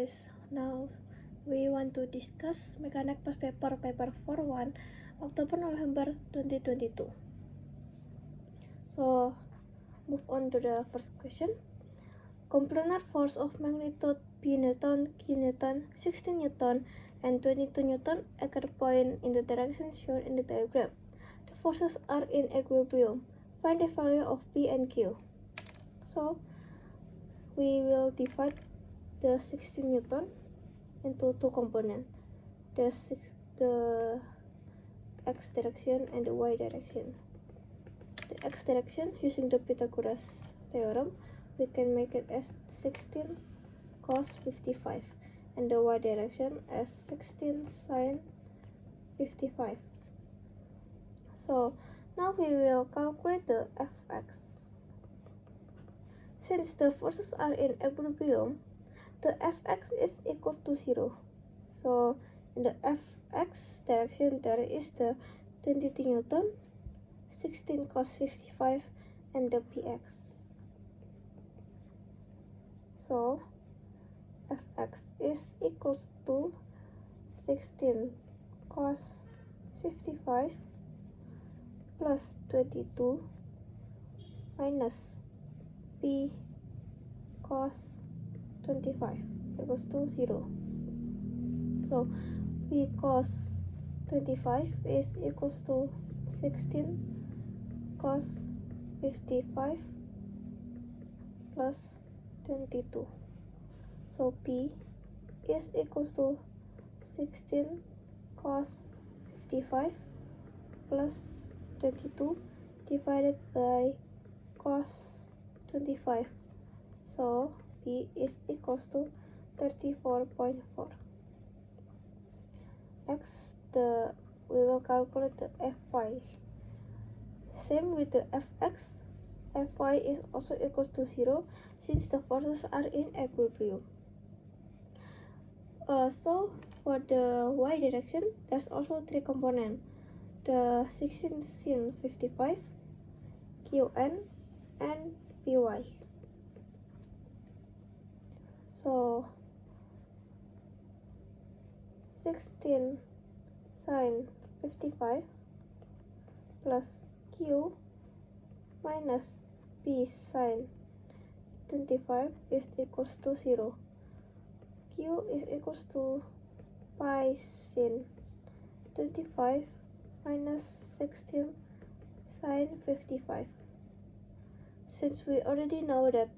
guys, now we want to discuss mechanics past paper 41 October-November 2022. So move on to the first question. Component force of magnitude P Newton, Q Newton, 16 Newton, and 22 Newton occur point in the direction shown in the diagram. The forces are in equilibrium. Find the value of P and Q. So we will divide the 16 Newton into two components, the x direction and the y direction. The x direction, using the Pythagoras theorem, we can make it as 16 cos 55, and the y direction as 16 sin 55. So now we will calculate the Fx. Since the forces are in equilibrium, the Fx is equal to 0. So in the Fx direction there is the 22 Newton, 16 cos 55, and the Px. So Fx is equals to 16 cos 55 plus 22 minus P cos 25 equals to 0. So P cos 25 is equals to 16 cos 55 plus 22. So P is equals to 16 cos 55 plus 22 divided by cos 25. So P is equals to 34.4. Next, we will calculate the Fy. Same with the Fx, Fy is also equals to 0 since the forces are in equilibrium. So for the y direction, there's also three components: the 16 sin 55, Qn, and Py. So 16 sin 55 plus Q minus P sin 25 is equals to 0. Q is equals to pi sin 25 minus 16 sin 55. Since we already know that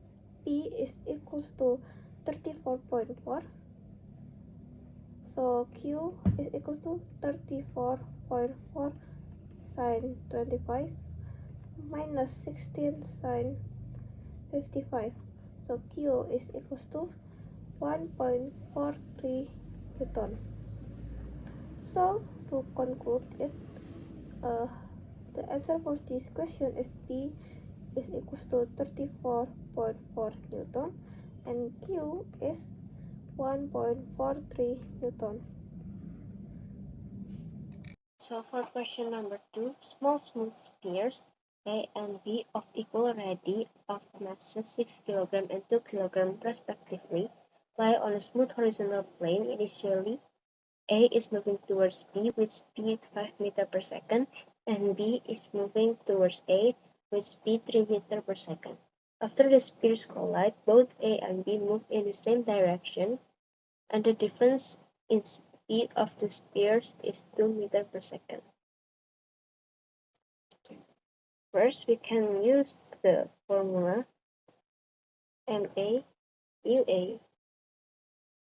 P is equals to 34.4, so Q is equal to 34.4 sin 25 minus 16 sin 55. So Q is equals to 1.43 Newton. So to conclude it, the answer for this question is P is equals to 34.4 Newton and Q is 1.43 Newton. So for question number 2, small smooth spheres A and B of equal radii of masses 6 kg and 2 kg respectively lie on a smooth horizontal plane. Initially, A is moving towards B with speed 5 meters per second and B is moving towards A with speed 3 meters per second. After the spheres collide, both A and B move in the same direction and the difference in speed of the spheres is 2 meters per second. First, we can use the formula MA UA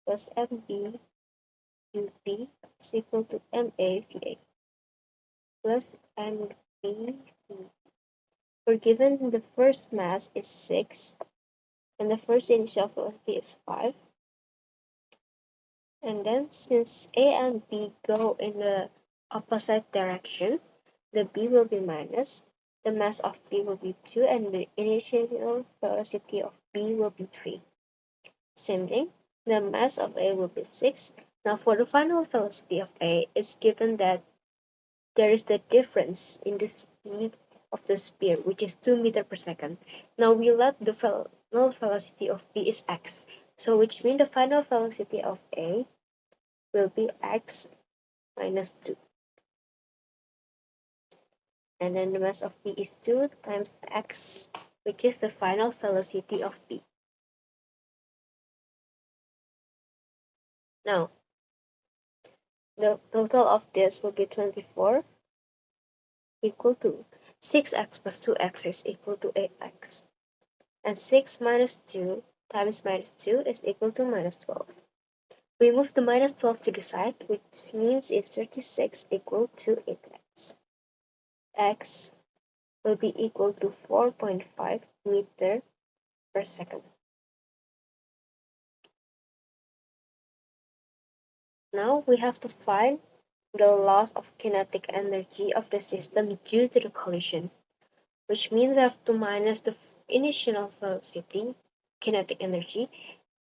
plus MB UB is equal to MA VA plus MB VB. We're given the first mass is 6 and the first initial velocity is 5. And then since A and B go in the opposite direction, the B will be minus, the mass of B will be 2, and the initial velocity of B will be 3. Same thing, the mass of A will be 6. Now for the final velocity of A, it's given that there is the difference in the speed of the sphere, which is 2 meters per second. Now we let the final velocity of B is x. So which means the final velocity of A will be x minus 2. And then the mass of B is 2 times x, which is the final velocity of B. Now, the total of this will be 24 equal to 6x plus 2x is equal to 8x. And 6 minus 2 times minus 2 is equal to minus 12. We move the minus 12 to the side, which means it's 36 equal to 8x. X will be equal to 4.5 meter per second. Now we have to find the loss of kinetic energy of the system due to the collision, which means we have to minus the initial velocity, kinetic energy,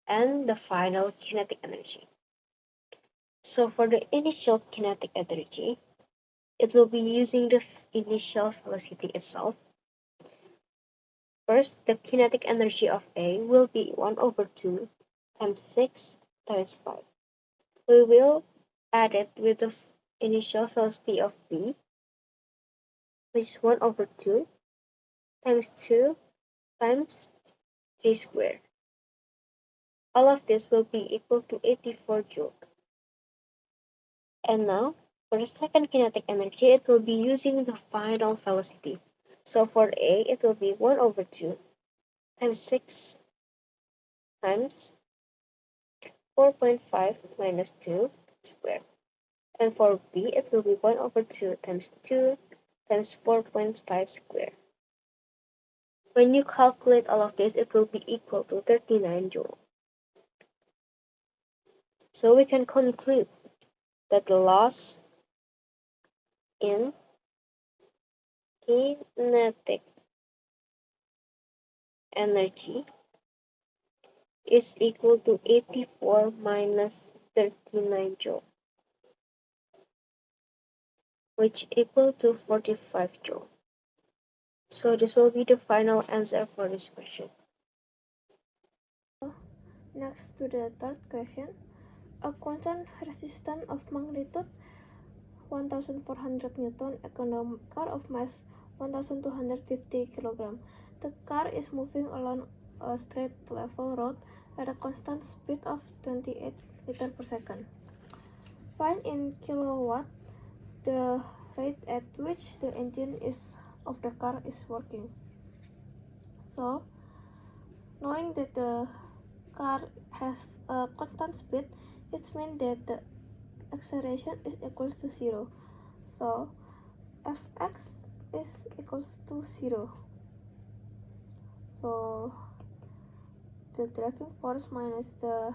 and the final kinetic energy. So for the initial kinetic energy, it will be using the initial velocity itself. First, the kinetic energy of A will be 1 over 2 times 6 times 5. We will add it with the initial velocity of B, which is 1 over 2 times 2 times 3 squared. All of this will be equal to 84 joule. And now, for the second kinetic energy, it will be using the final velocity. So for A, it will be 1 over 2 times 6 times 4.5 minus 2 squared. And for B, it will be 1 over 2 times 2 times 4.5 squared. When you calculate all of this, it will be equal to 39 joule. So we can conclude that the loss in kinetic energy is equal to 84 minus 39 joule, which equal to 45 joule. So this will be the final answer for this question. Next to the third question, a constant resistance of magnitude 1400 Newton against a car of mass 1250 kg. The car is moving along a straight level road at a constant speed of 28 meters per second. Find in kilowatt the rate at which the engine of the car is working. So, knowing that the car has a constant speed, it means that the acceleration is equal to 0. So, fx is equals to 0. So, the driving force minus the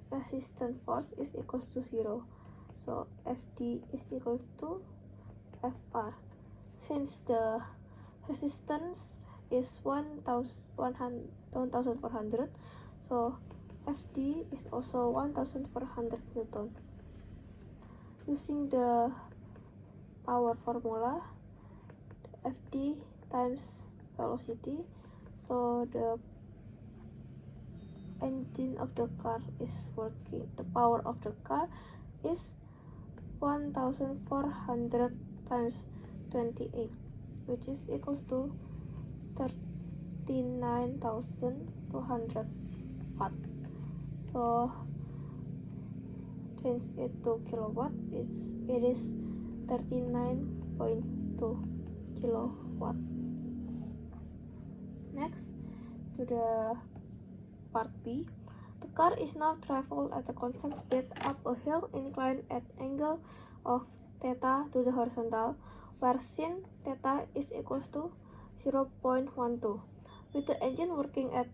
resistance force is equals to 0. So, Fd is equal to Fr. Since the resistance is 1400, so Fd is also 1400 Newton. Using the power formula, Fd times velocity, so the engine of the car is working, the power of the car is 1400 times 28, which is equals to 39,200 watt. So change it to kilowatt, it is 39.2 kilowatt. Next to the part B, the car is now traveled at a constant speed up a hill inclined at angle of theta to the horizontal, where sin theta is equals to 0.12, with the engine working at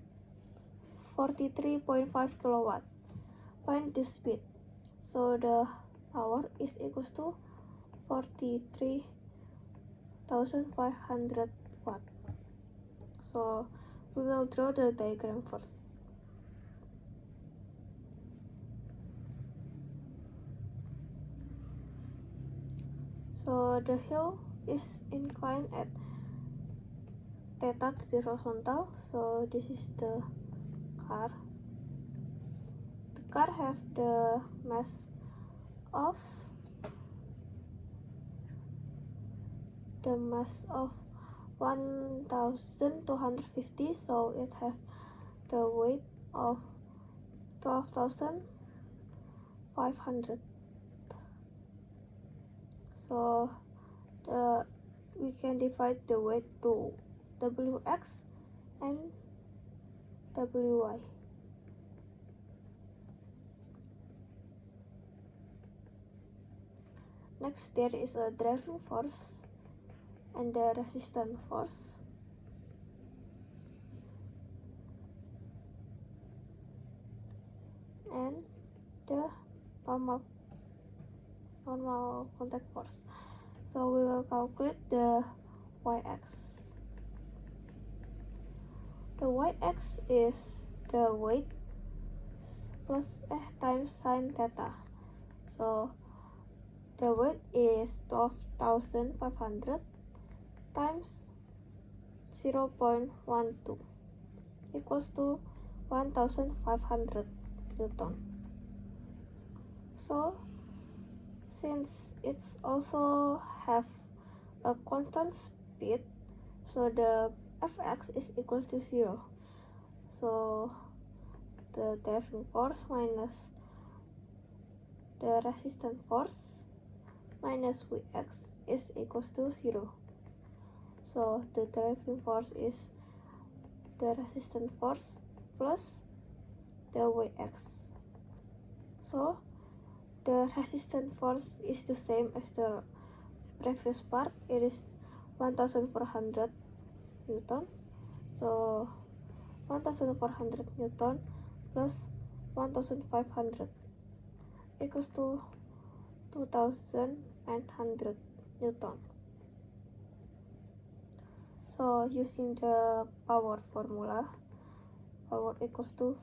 43.5 kilowatt. Find the speed. So the power is equals to 43,500 watt. So we will draw the diagram first. So the hill is inclined at theta to the horizontal. So this is the car. The car have the mass of 1250, so it have the weight of 12,500. So we can divide the weight to Wx and Wy. Next, there is a driving force and the resistance force. And the normal contact force. So we will calculate the Yx. The Yx is the weight plus times sine theta. So the weight is 12,500 times 0.12 equals to 1,500 Newton. So since it's also have a constant speed, so the Fx is equal to 0. So the driving force minus the resistance force minus Vx is equals to 0. So the driving force is the resistance force plus the Vx. So the resistance force is the same as the previous part. It is 1,400 Newton. So 1,400 Newton plus 1,500 equals to 2,900 Newton. So using the power formula, power equals to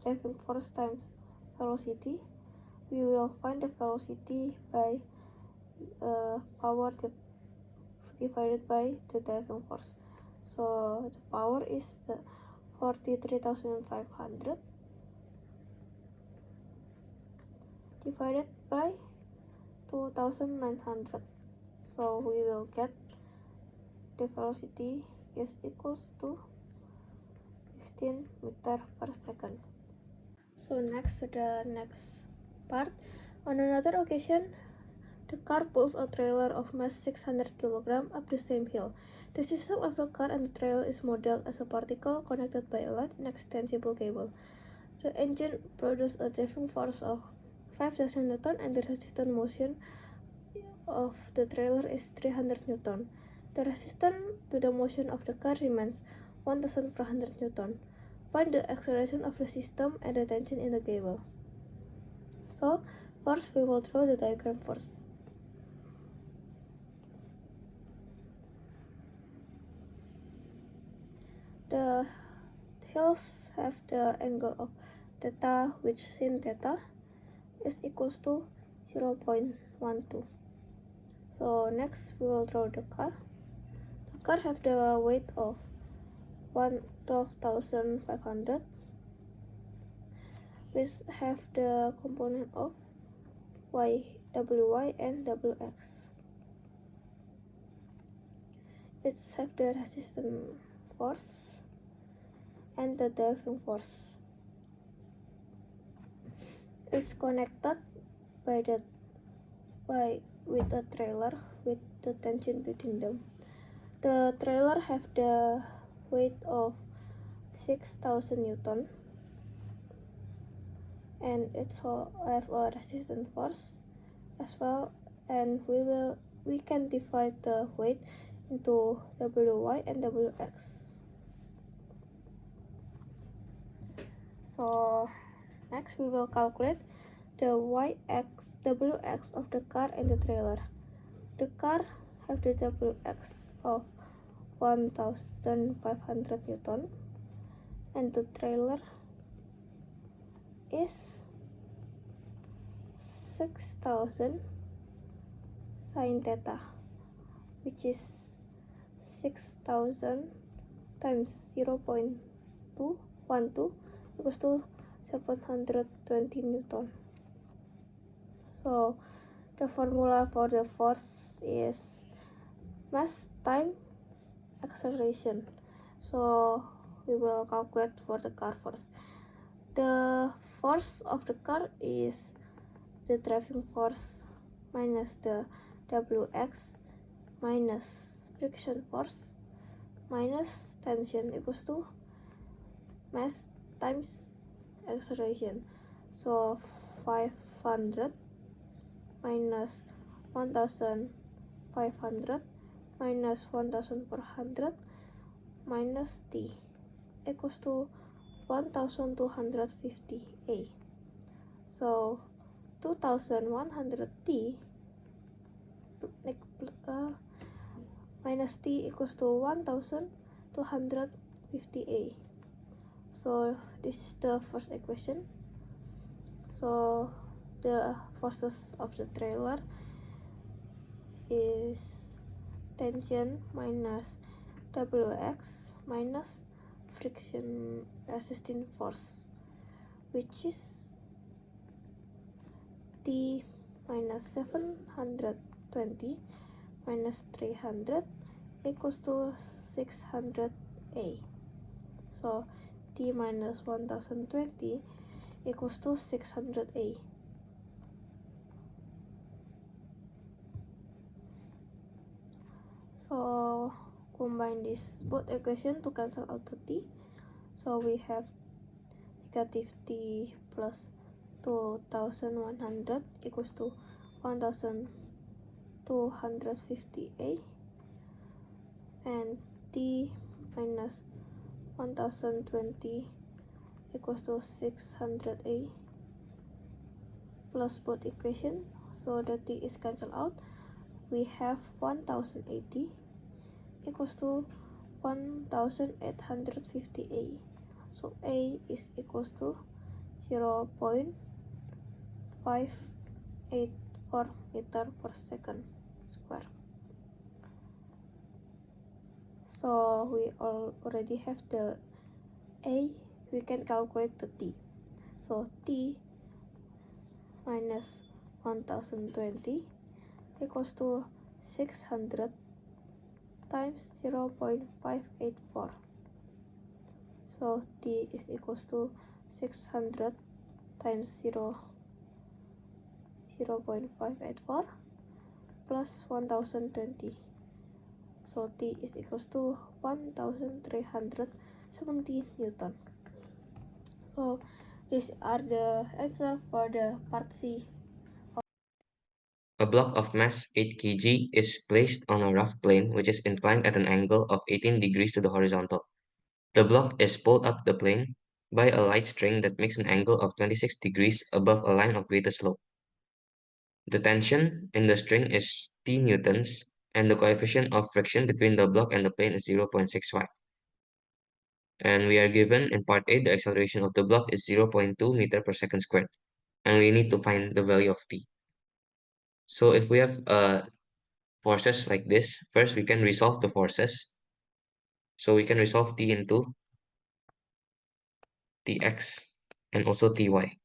driving force times velocity. We will find the velocity by power divided by the driving force. So the power is 43,500 divided by 2,900. So we will get the velocity is equals to 15 meters per second. So next to the next part. On another occasion, the car pulls a trailer of mass 600 kg up the same hill. The system of the car and the trailer is modeled as a particle connected by a light and extensible cable. The engine produces a driving force of 5,000 Newton and the resistance motion of the trailer is 300 Newton. The resistance to the motion of the car remains 1,400 Newton. Find the acceleration of the system and the tension in the cable. So, first we will draw the diagram first. The hills have the angle of theta, which sin theta is equals to 0.12. So next we will draw the car. The car have the weight of 12,500, which have the component of Wy and Wx. It have the resistance force and the driving force. It's connected with a trailer with the tension between them. The trailer have the weight of 6,000 Newton and it have a resistance force as well, and we can divide the weight into Wy and Wx. So next we will calculate the Wx of the car and the trailer. The car have the Wx of 1,500 Newton and the trailer is 6,000 sine theta, which is 6,000 times 0.2 2 equals to 720 Newton. So the formula for the force is mass times acceleration. So we will calculate for the car first. The force of the car is the driving force minus the Wx minus friction force minus tension equals to mass times acceleration. So 500 minus 1500 minus 1400 minus t equals to 1250 A. So 2100 T minus T equals to 1250 A. So this is the first equation. So the forces of the trailer is tension minus Wx minus friction resisting force, which is T minus 720 minus 300 equals to 600 A. So T minus 1020 equals to 600 A. So combine this both equation to cancel out the T. So we have negative T plus 2100 equals to 1250 A, and T minus 1020 equals to 600 A plus both equation. So the T is cancelled out. We have 1080 equals to 1850 A. So A is equals to 0.584 meter per second square. So we already have the A, we can calculate the T. So T minus 1020 equals to 600 times 0.584. So T is equals to 600 times 0.584 plus 1020. So T is equals to 1370 Newton. So these are the answer for the part C. A block of mass 8 kg is placed on a rough plane which is inclined at an angle of 18 degrees to the horizontal. The block is pulled up the plane by a light string that makes an angle of 26 degrees above a line of greater slope. The tension in the string is T newtons, and the coefficient of friction between the block and the plane is 0.65. And we are given in part A, the acceleration of the block is 0.2 meter per second squared, and we need to find the value of T. So if we have forces like this, first we can resolve the forces. So we can resolve T into Tx and also Ty.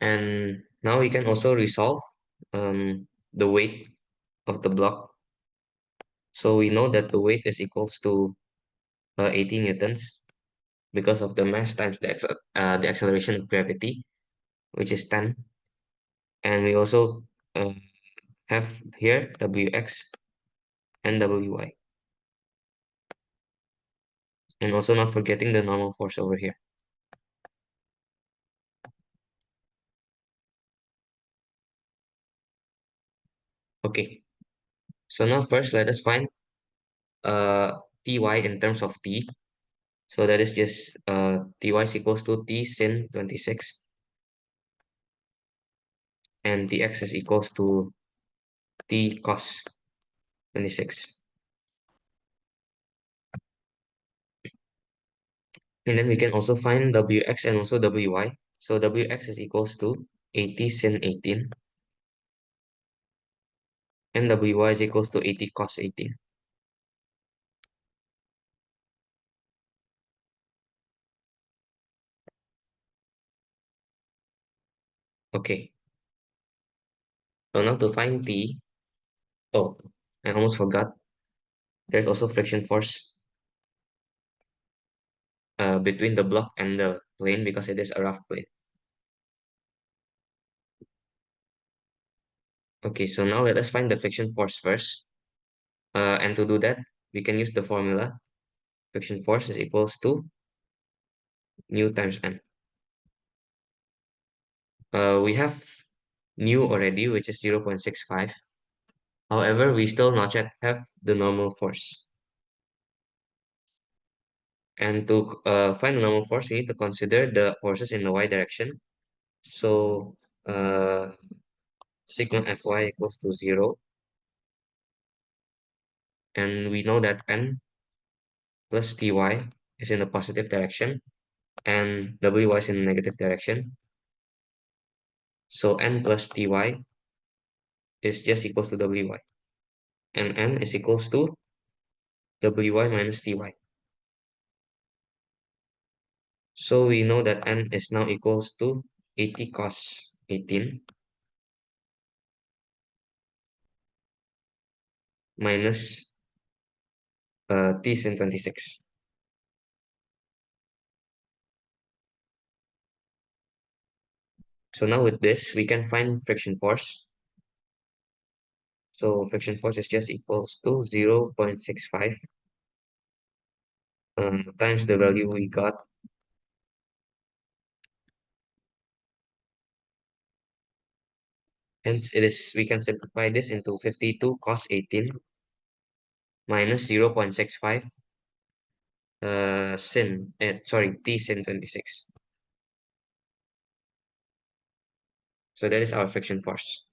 And now we can also resolve the weight of the block. So we know that the weight is equals to 80 newtons because of the mass times the acceleration of gravity, which is 10. And we also uh, have here Wx and Wy. And also not forgetting the normal force over here. Okay, so now first let us find Ty in terms of T. So that is just Ty is equals to T sin 26, and Tx is equals to T cos 26. And then we can also find Wx and also Wy. So Wx is equals to 80 sin 18. and Wy is equals to 80 cos 18. Okay, so now to find T, oh, I almost forgot. There's also friction force between the block and the plane because it is a rough plane. Okay, so now let us find the friction force first. And to do that, we can use the formula. Friction force is equals to nu times n. We have nu already, which is 0.65. However, we still not yet have the normal force. And to find the normal force, we need to consider the forces in the y direction. So sigma Fy equals to 0. And we know that n plus Ty is in the positive direction and Wy is in the negative direction. So n plus Ty is just equals to Wy. And n is equals to Wy minus Ty. So we know that n is now equals to 80 cos 18 minus t sin 26. So now with this, we can find friction force. So friction force is just equals to 0.65 times the value we got. Hence, we can simplify this into 52 cos 18 minus 0.65 t sin 26. So that is our friction force.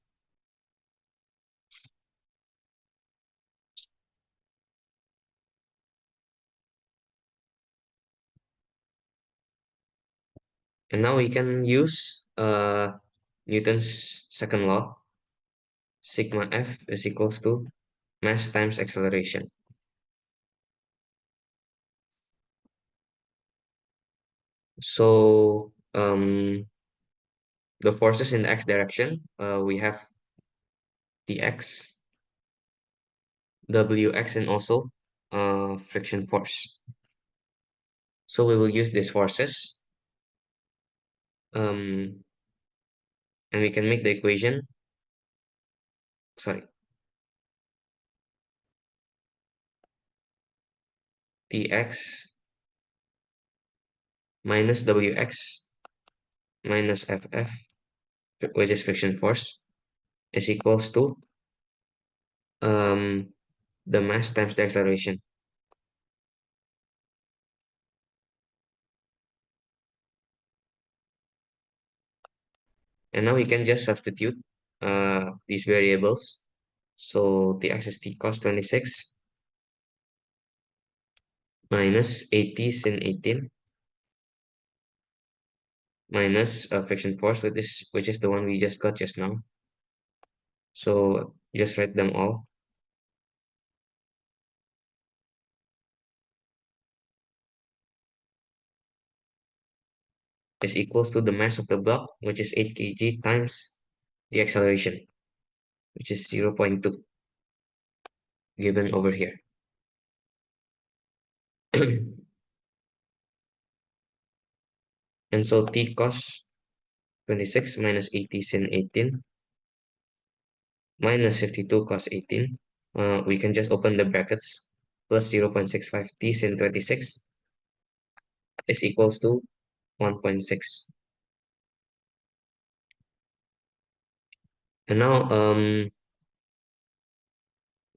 And now we can use Newton's second law. Sigma F is equals to mass times acceleration. So the forces in the x direction, we have dx, wx, and also friction force. So we will use these forces, and we can make the equation, sorry, dx minus wx minus ff, which is friction force, is equals to um, the mass times the acceleration. And now we can just substitute these variables. So the x is t cos 26 minus 80 sin 18 minus friction force, which is the one we just got just now. So just write them all. Is equals to the mass of the block, which is 8 kg times the acceleration, which is 0.2 given over here. And so t cos 26 minus 80 sin 18 minus 52 cos 18. We can just open the brackets, plus 0.65 t sin 26 is equals to 1.6. And now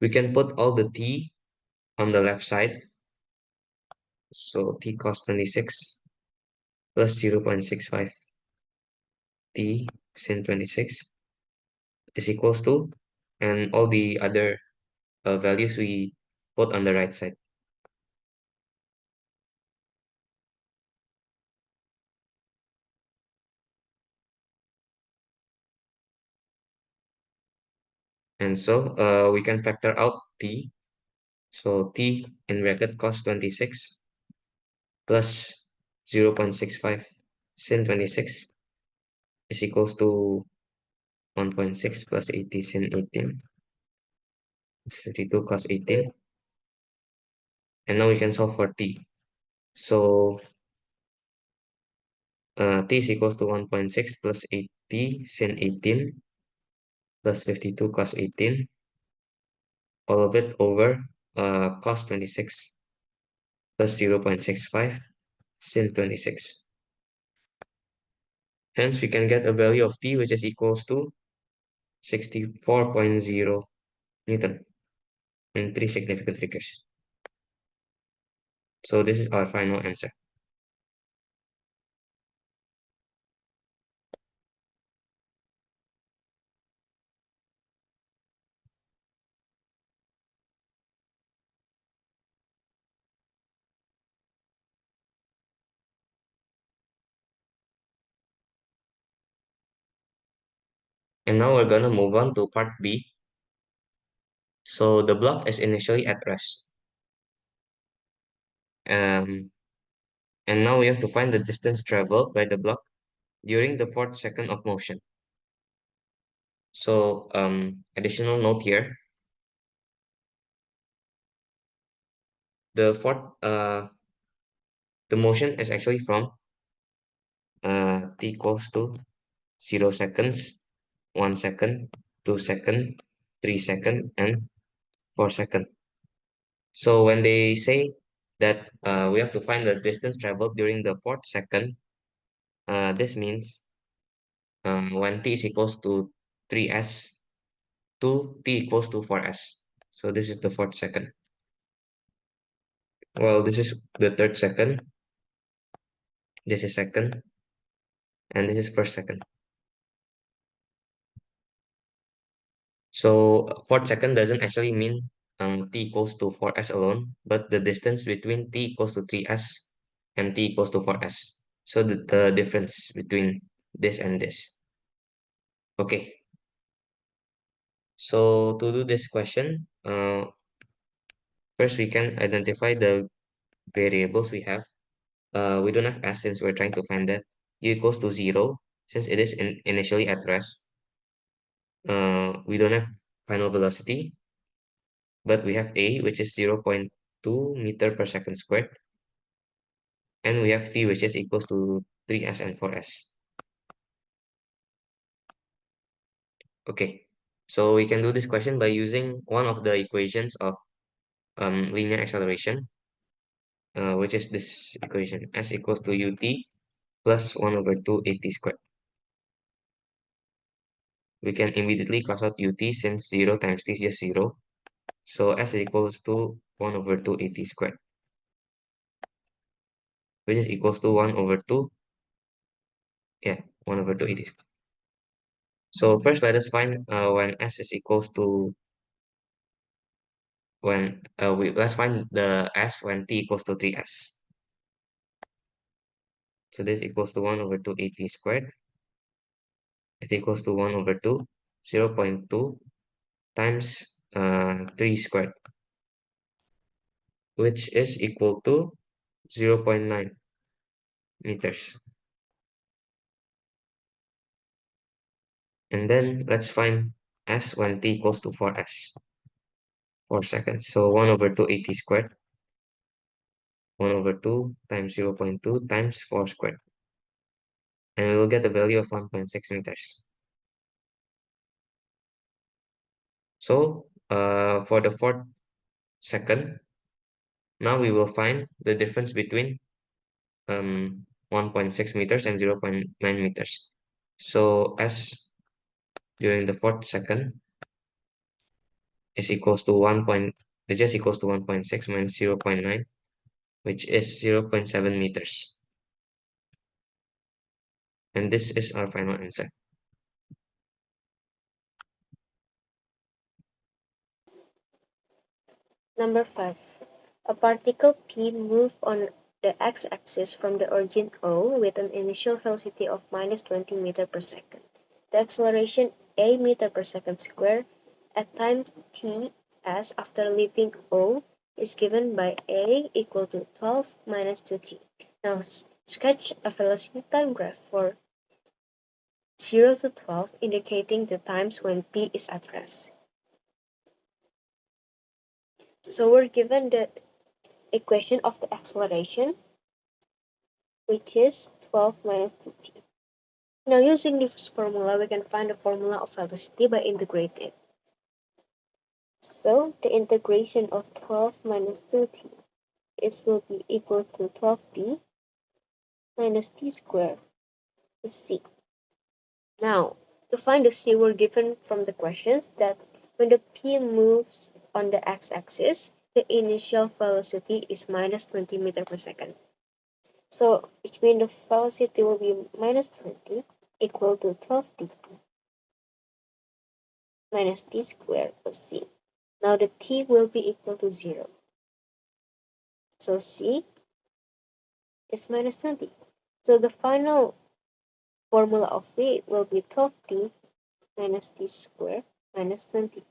we can put all the t on the left side. So t cos 26 plus 0.65 t sin 26 is equals to, and all the other values we put on the right side. And so we can factor out t. So t in bracket cos 26 plus 0.65 sin 26 is equals to 1.6 plus 80 sin 18. It's 52 cos 18. And now we can solve for t. So t is equals to 1.6 plus 80 sin 18 plus 52 cos 18, all of it over cos 26 plus 0.65 sin 26. Hence, we can get a value of t which is equals to 64.0 Newton in three significant figures. So this is our final answer. And now we're gonna move on to part B. So the block is initially at rest. And now we have to find the distance traveled by the block during the fourth second of motion. So additional note here, the motion is actually from t equals to 0 seconds, 1 second, 2 second, 3 second, and 4 second. So when they say that we have to find the distance traveled during the fourth second, this means when t is equals to 3s to t equals to 4s. So this is the fourth second. Well, this is the third second, this is second, and this is first second. So fourth second doesn't actually mean t equals to 4s alone, but the distance between t equals to 3s and t equals to 4s. So the difference between this and this. Okay. So to do this question, first we can identify the variables we have. We don't have s since we're trying to find that. U equals to 0 since it is initially at rest. We don't have final velocity, but we have a, which is 0.2 meter per second squared. And we have t, which is equals to 3s and 4s. Okay, so we can do this question by using one of the equations of linear acceleration, which is this equation, s equals to ut plus 1 over 2 at squared. We can immediately cross out ut since 0 times t is just 0. So s equals to 1 over 2 at squared, which is equals to 1 over 2, yeah, 1 over 2 at squared. So first let us find when s is equals to, let's find the s when t equals to 3s. So this equals to 1 over 2 at squared. It equals to 1 over 2, 0.2 times 3 squared, which is equal to 0.9 meters. And then let's find s when t equals to 4s, 4 seconds. So 1 over 2 at squared, 1 over 2 times 0.2 times 4 squared. And we will get a value of 1.6 meters. So for the fourth second, now we will find the difference between 1.6 meters and 0.9 meters. So s during the fourth second is equals to is just equals to 1.6 minus 0.9, which is 0.7 meters. And this is our final answer. Number 5. A particle P moved on the x-axis from the origin O with an initial velocity of minus 20 meter per second. The acceleration a meter per second square at time t s after leaving O is given by A equal to 12 minus 2t. Now sketch a velocity time graph for 0 to 12 indicating the times when P is at rest. So we're given the equation of the acceleration, which is 12 minus 2t. Now using this formula, we can find the formula of velocity by integrating it. So the integration of 12 minus 2t will be equal to 12t minus t squared is c. Now, to find the c, we're given from the questions that when the p moves on the x-axis, the initial velocity is minus 20 meters per second. So, which means the velocity will be minus 20 equal to 12t minus t squared plus c. Now the t will be equal to 0. So c is minus 20. So the final formula of V will be 12t minus t squared minus 20.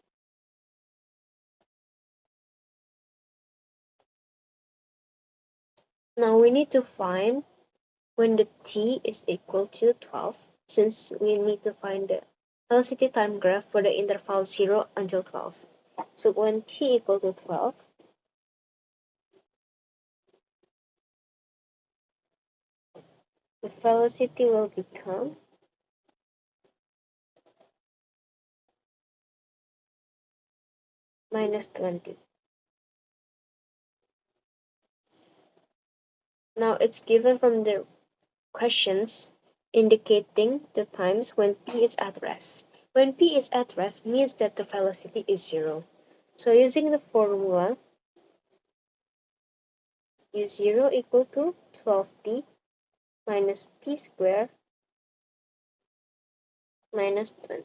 Now we need to find when the t is equal to 12, since we need to find the velocity time graph for the interval 0 until 12. So when t equal to 12, the velocity will become minus 20. Now it's given from the questions indicating the times when P is at rest. When P is at rest means that the velocity is 0. So using the formula, U0 equal to 12t minus t squared minus 20.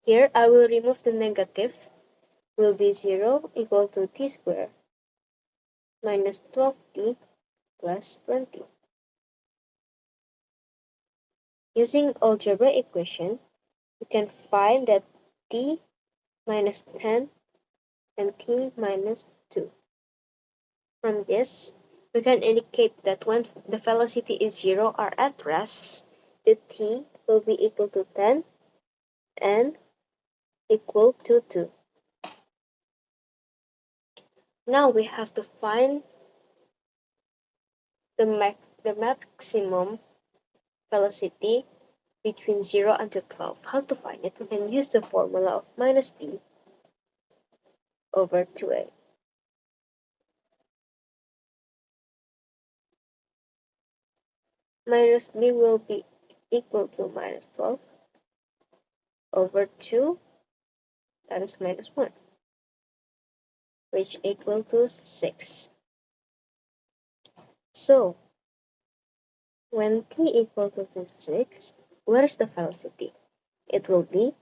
Here I will remove the negative, will be 0 equal to t squared minus 12t plus 20. Using algebra equation, we can find that t minus 10 and t minus 2. From this, we can indicate that when the velocity is 0 or at rest, the t will be equal to 10 and equal to 2. Now we have to find the maximum velocity between 0 until 12. How to find it? We can use the formula of minus b over 2a. Minus b will be equal to minus 12 over 2 times minus 1, which equal to 6. So, when t equal to 6, where is the velocity? It will be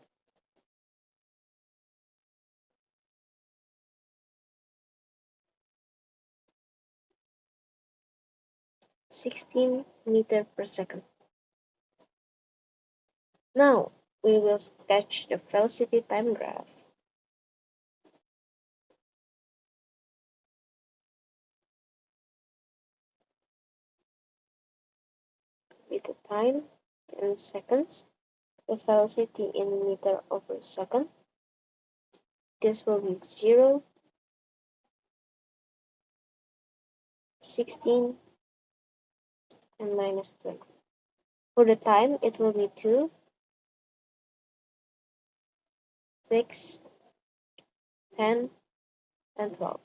16 meters per second. Now, we will sketch the velocity time graph. With the time in seconds, the velocity in meter over second. This will be 0, 16, and minus 20. For the time, it will be 2, 6, 10, and 12.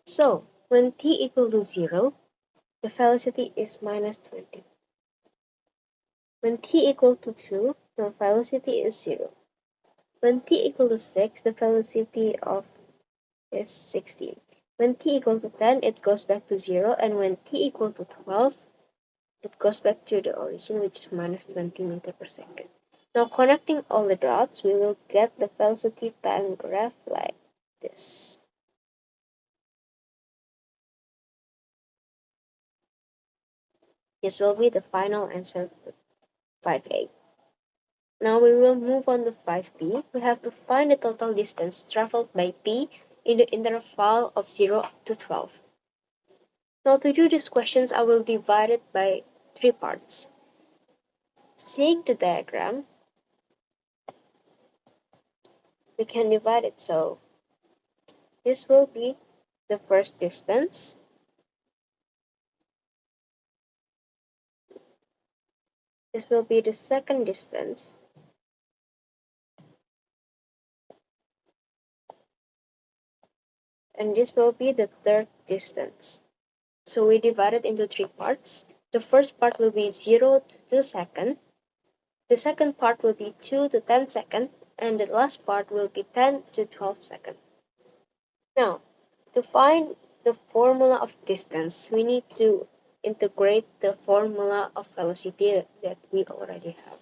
So, when t equal to 0, the velocity is minus 20. When t equal to 2, the velocity is 0. When t equal to 6, the velocity is 16. When t equal to 10, it goes back to 0. And when t equal to 12, it goes back to the origin, which is minus 20 meters per second. Now, connecting all the dots, we will get the velocity time graph like this. This will be the final answer for 5A. Now we will move on to 5p. We have to find the total distance traveled by p in the interval of 0 to 12. Now to do these questions, I will divide it by 3 parts. Seeing the diagram, we can divide it so this will be the first distance, this will be the second distance, and this will be the third distance. So we divide it into 3 parts. The first part will be 0 to 2 seconds. The second part will be 2 to 10 seconds, and the last part will be 10 to 12 seconds. Now, to find the formula of distance, we need to integrate the formula of velocity that we already have.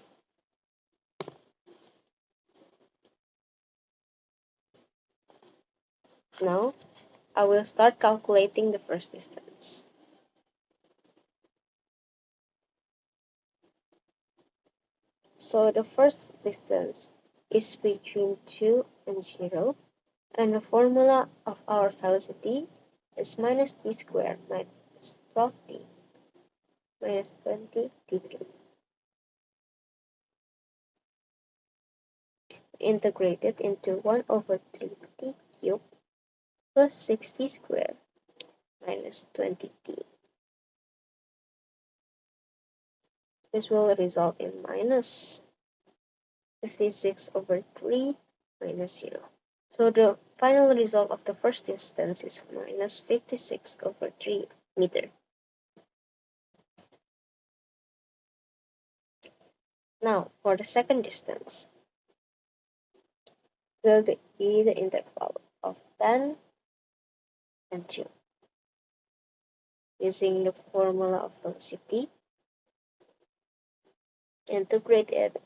Now, I will start calculating the first distance. So the first distance is between 2 and 0, and the formula of our velocity is minus t squared minus 12t minus 20 dt. Integrated into 1 over 3t cubed plus 60 squared minus 20t. This will result in minus 56 over 3 minus 0. So the final result of the first distance is minus 56 over 3 meter. Now for the second distance, will be the interval of 10 and 2. Using the formula of velocity, integrate it.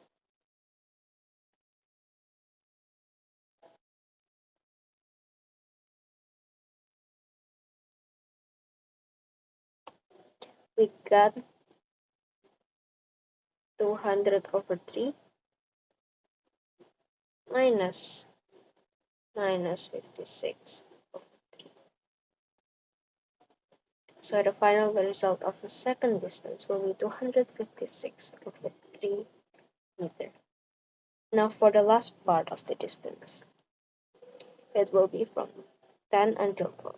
We got 200 over 3 minus 56 over 3. So the final result of the second distance will be 256 over 3 meter. Now for the last part of the distance, it will be from 10 until 12.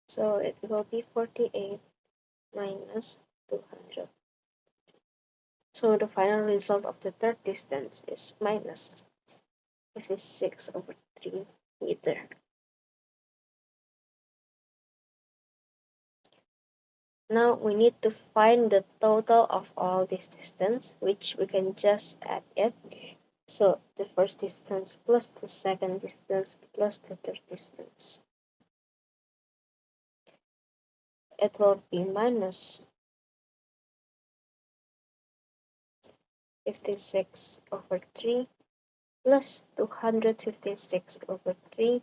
So it will be 48 minus 200. So the final result of the third distance is minus 56 over 3 meter. Now we need to find the total of all this distance, which we can just add it. So the first distance plus the second distance plus the third distance. It will be minus 56 over 3 plus 256 over 3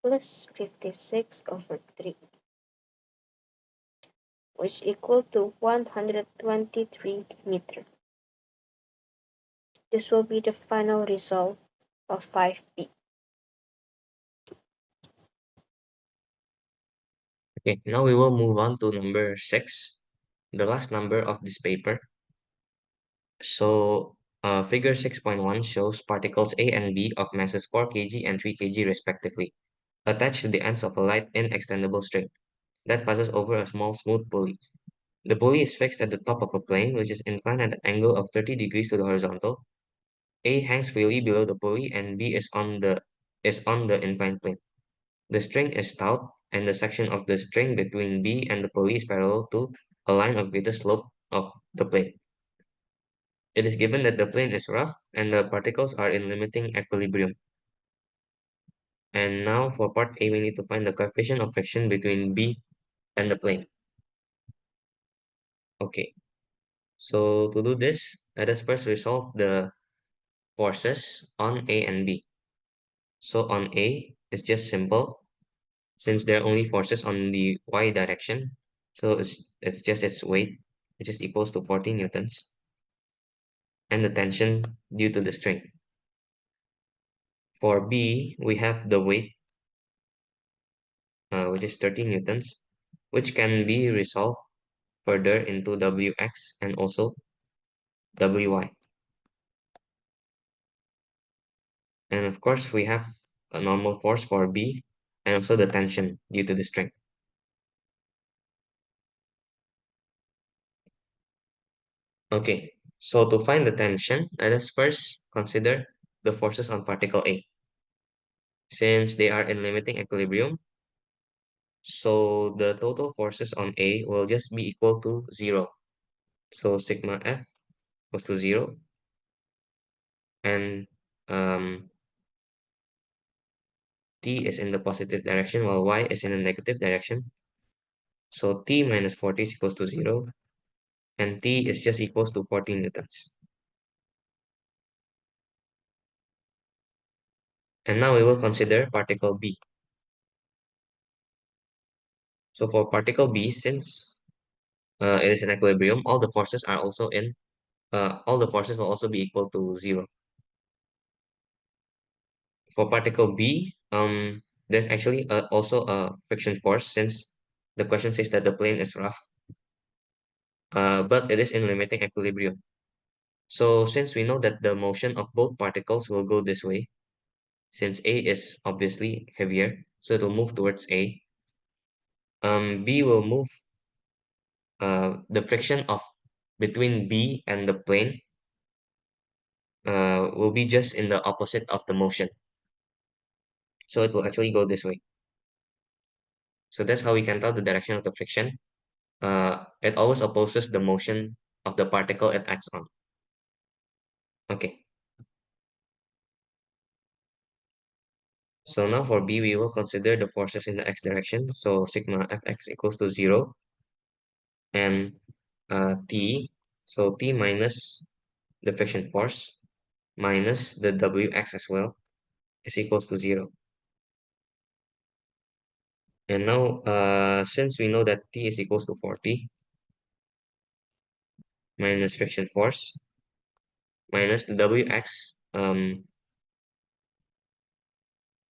plus 56 over 3, which equal to 123 meter. This will be the final result of 5p. Okay, now we will move on to number 6, the last number of this paper. So, figure 6.1 shows particles A and B of masses 4 kg and 3 kg respectively, attached to the ends of a light inextendable string that passes over a small smooth pulley. The pulley is fixed at the top of a plane which is inclined at an angle of 30 degrees to the horizontal. A hangs freely below the pulley and B is on the inclined plane. The string is taut and the section of the string between B and the pulley is parallel to a line of greatest slope of the plane. It is given that the plane is rough and the particles are in limiting equilibrium. And now for part A, we need to find the coefficient of friction between B and the plane. Okay, so to do this, let us first resolve the forces on A and B. So on A, it's just simple, since there are only forces on the y direction. So it's just its weight, which is equals to 40 newtons, and the tension due to the string. For B, we have the weight, which is 30 newtons, which can be resolved further into Wx and also Wy. And of course, we have a normal force for B and also the tension due to the string. Okay, so to find the tension, let us first consider the forces on particle A. Since they are in limiting equilibrium, so the total forces on A will just be equal to 0. So sigma F equals to 0, and um, T is in the positive direction while Y is in the negative direction. So T minus 40 is equals to 0, and T is just equals to 14 newtons. And now we will consider particle B. So for particle B, since it is in equilibrium, all the forces are also in, all the forces will also be equal to 0. For particle B, there's actually also a friction force, since the question says that the plane is rough, but it is in limiting equilibrium. So since we know that the motion of both particles will go this way, since A is obviously heavier, so it will move towards A. B will move, the friction of between B and the plane will be just in the opposite of the motion. So it will actually go this way. So that's how we can tell the direction of the friction. It always opposes the motion of the particle it acts on. Okay. So now for B, we will consider the forces in the x direction. So sigma Fx equals to 0, and T, so T minus the friction force minus the Wx as well is equals to 0. And now, since we know that T is equals to 40 minus friction force minus the Wx,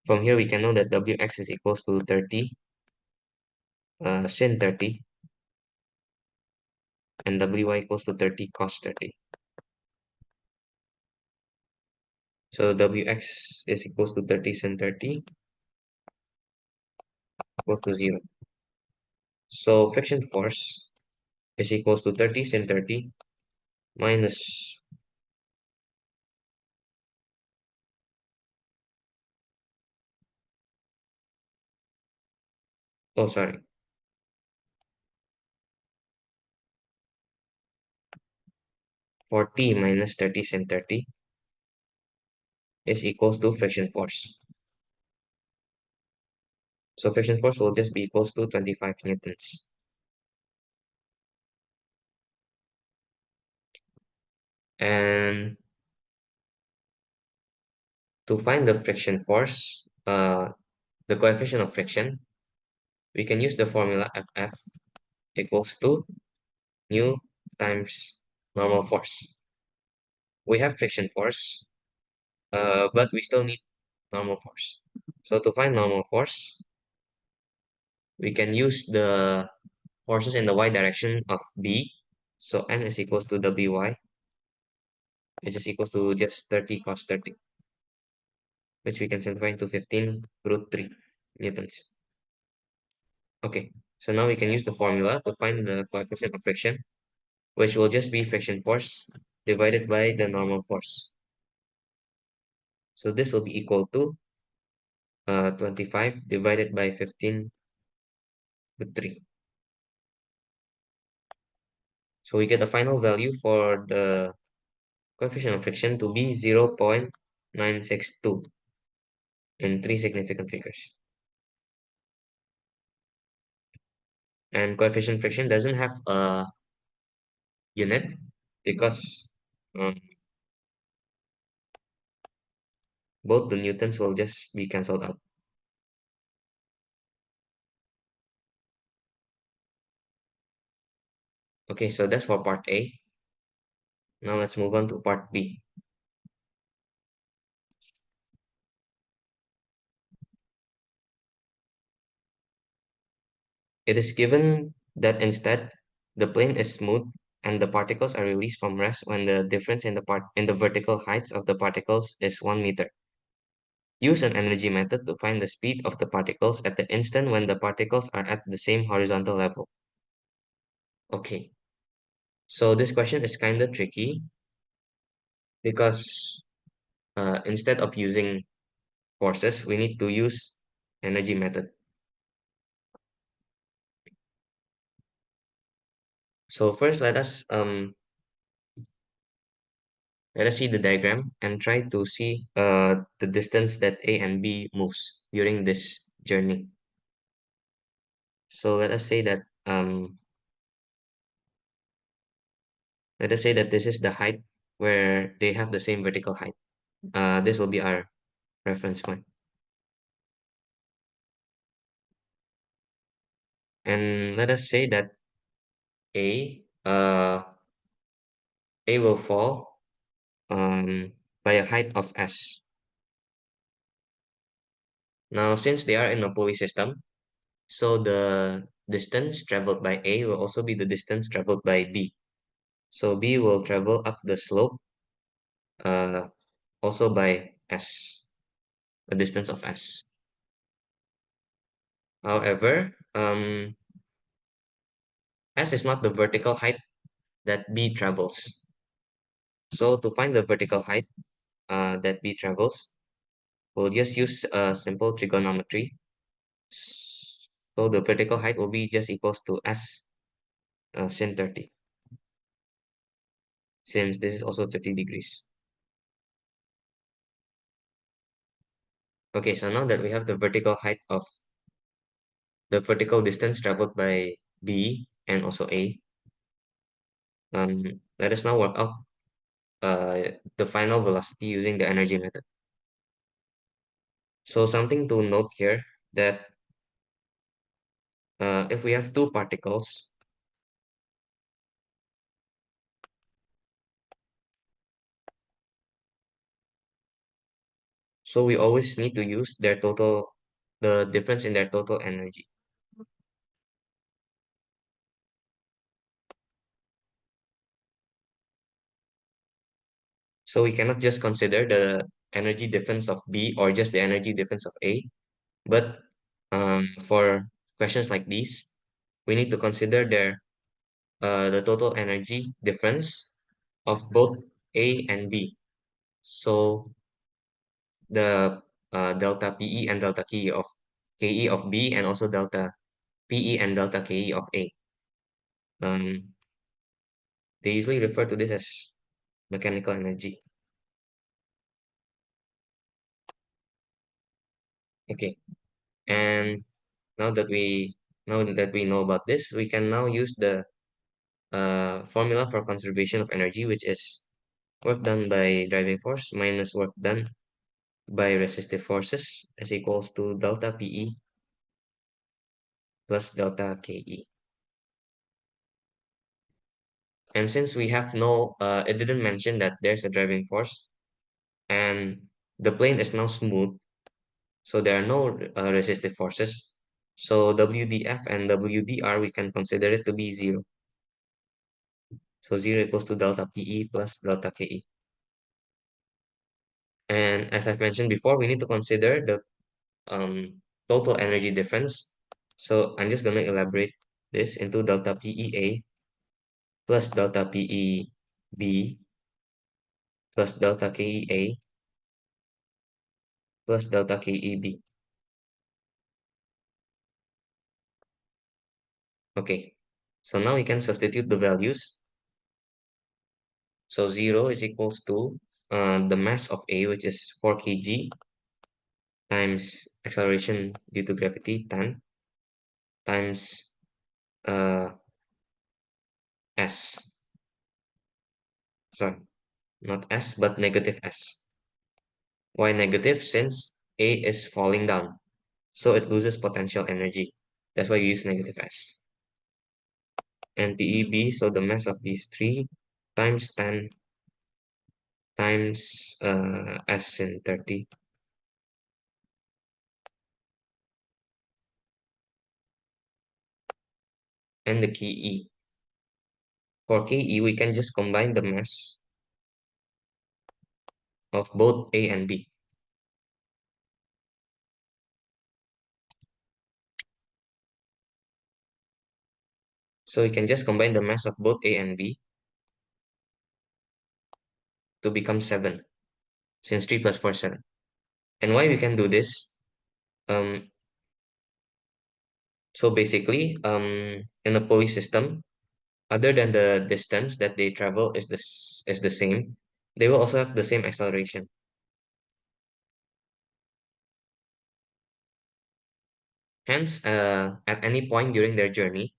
from here we can know that Wx is equals to 30 sin 30, and Wy equals to 30 cos 30. So Wx is equals to 30 sin 30 equals to 0. So friction force is equals to 30 sin 30 minus, oh sorry, 40 minus 30 sin 30 is equals to friction force. So friction force will just be equals to 25 newtons. And to find the friction force, the coefficient of friction, we can use the formula Ff equals to nu times normal force. We have friction force, but we still need normal force. So to find normal force, we can use the forces in the y direction of B. So N is equals to Wy, which is equals to just 30 cos 30, which we can simplify into 15 root 3 newtons. Okay, so now we can use the formula to find the coefficient of friction, which will just be friction force divided by the normal force. So this will be equal to 25 divided by 15 root 3. So we get a final value for the coefficient of friction to be 0.962 in three significant figures. And coefficient friction doesn't have a unit because um, both the newtons will just be cancelled out. Okay, so that's for part A. Now let's move on to part B. It is given that instead the plane is smooth and the particles are released from rest when the difference in the vertical heights of the particles is 1 meter. Use an energy method to find the speed of the particles at the instant when the particles are at the same horizontal level. Okay, so this question is kind of tricky because instead of using forces, we need to use energy method. So first, let us see the diagram and try to see the distance that A and B moves during this journey. So let us say that this is the height where they have the same vertical height. This will be our reference point. And let us say that A A will fall by a height of S. Now, since they are in a pulley system, so the distance traveled by A will also be the distance traveled by B. So B will travel up the slope uh, also by S, a distance of S. However, S is not the vertical height that B travels. So to find the vertical height that B travels, we'll just use simple trigonometry. So the vertical height will be just equals to S sin 30, since this is also 30 degrees. Okay, so now that we have the vertical height of the vertical distance traveled by B and also A, let us now work out the final velocity using the energy method. So something to note here that if we have two particles, so we always need to use the difference in their total energy. So we cannot just consider the energy difference of B or just the energy difference of A, but for questions like these, we need to consider the total energy difference of both A and B. So the delta PE and delta KE of B and also delta PE and delta KE of A. Um, they usually refer to this as mechanical energy. Okay, and now that we know about this, we can now use the formula for conservation of energy, which is work done by driving force minus work done by resistive forces is equals to delta PE plus delta KE. And since we have it didn't mention that there's a driving force and the plane is now smooth, so there are no resistive forces. So WDF and WDR, we can consider it to be zero. So 0 equals to delta PE plus delta KE. And as I've mentioned before, we need to consider the total energy difference. So I'm just going to elaborate this into delta PEA plus delta PEB plus delta KEA plus delta KEB. Okay, so now we can substitute the values. So 0 is equals to the mass of A, which is 4 kg, times acceleration due to gravity, 10, times uh, S. Sorry, not S, but negative S. Why negative? Since A is falling down, so it loses potential energy. That's why you use negative S. And PEB, so the mass of these three times 10 times S in 30. And the key E. For KE, we can just combine the mass of both A and B. So we can just combine the mass of both A and B to become 7, since 3 plus 4 is 7. And why we can do this? Um, so basically, in a pulley system, other than the distance that they travel is the same, they will also have the same acceleration. Hence, at any point during their journey,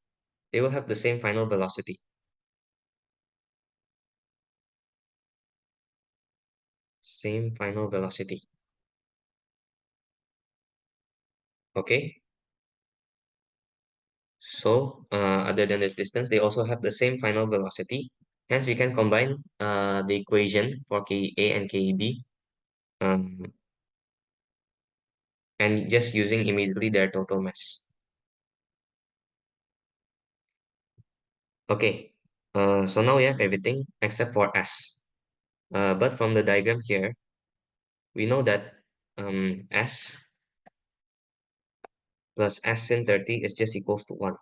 they will have the same final velocity. Same final velocity. Okay. So, other than this distance, they also have the same final velocity. Hence, we can combine the equation for KA and KEB, um, and just using immediately their total mass. Okay. So now we have everything except for S. But from the diagram here, we know that S plus S sin 30 is just equals to 1.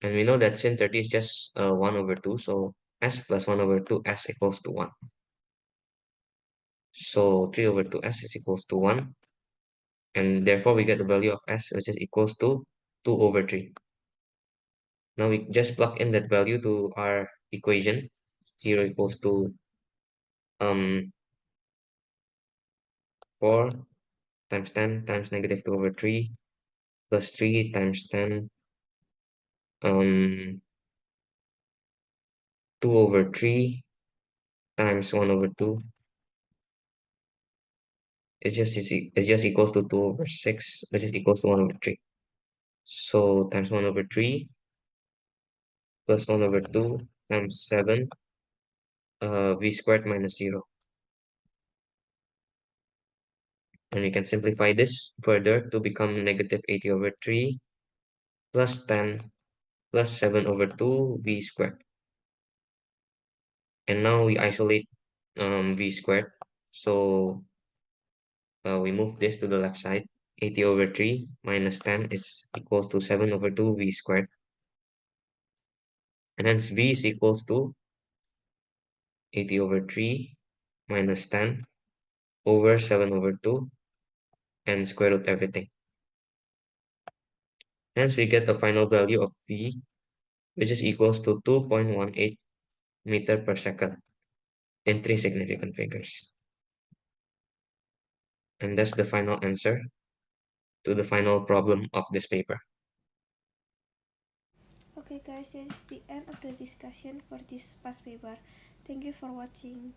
And we know that sin 30 is just 1 over 2. So S plus 1 over 2, S equals to 1. So 3 over 2, S is equals to 1. And therefore, we get the value of S, which is equals to 2 over 3. Now we just plug in that value to our equation. 0 equals to um 4 times 10 times negative 2 over 3 plus 3 times 10 um 2 over 3 times 1 over 2. It's just equals to 2 over 6, which is equals to 1 over 3. So times 1 over 3 plus 1 over 2 times 7 v squared minus 0. And we can simplify this further to become negative 80 over 3 plus 10 plus 7 over 2 v squared. And now we isolate v squared. So we move this to the left side. 80 over 3 minus 10 is equals to 7 over 2 v squared. And hence v is equals to 80 over 3 minus 10 over 7 over 2 and square root everything. Hence we get the final value of v, which is equals to 2.18 meter per second in 3 significant figures. And that's the final answer to the final problem of this paper. Okay guys, this is the end of the discussion for this past paper. Thank you for watching.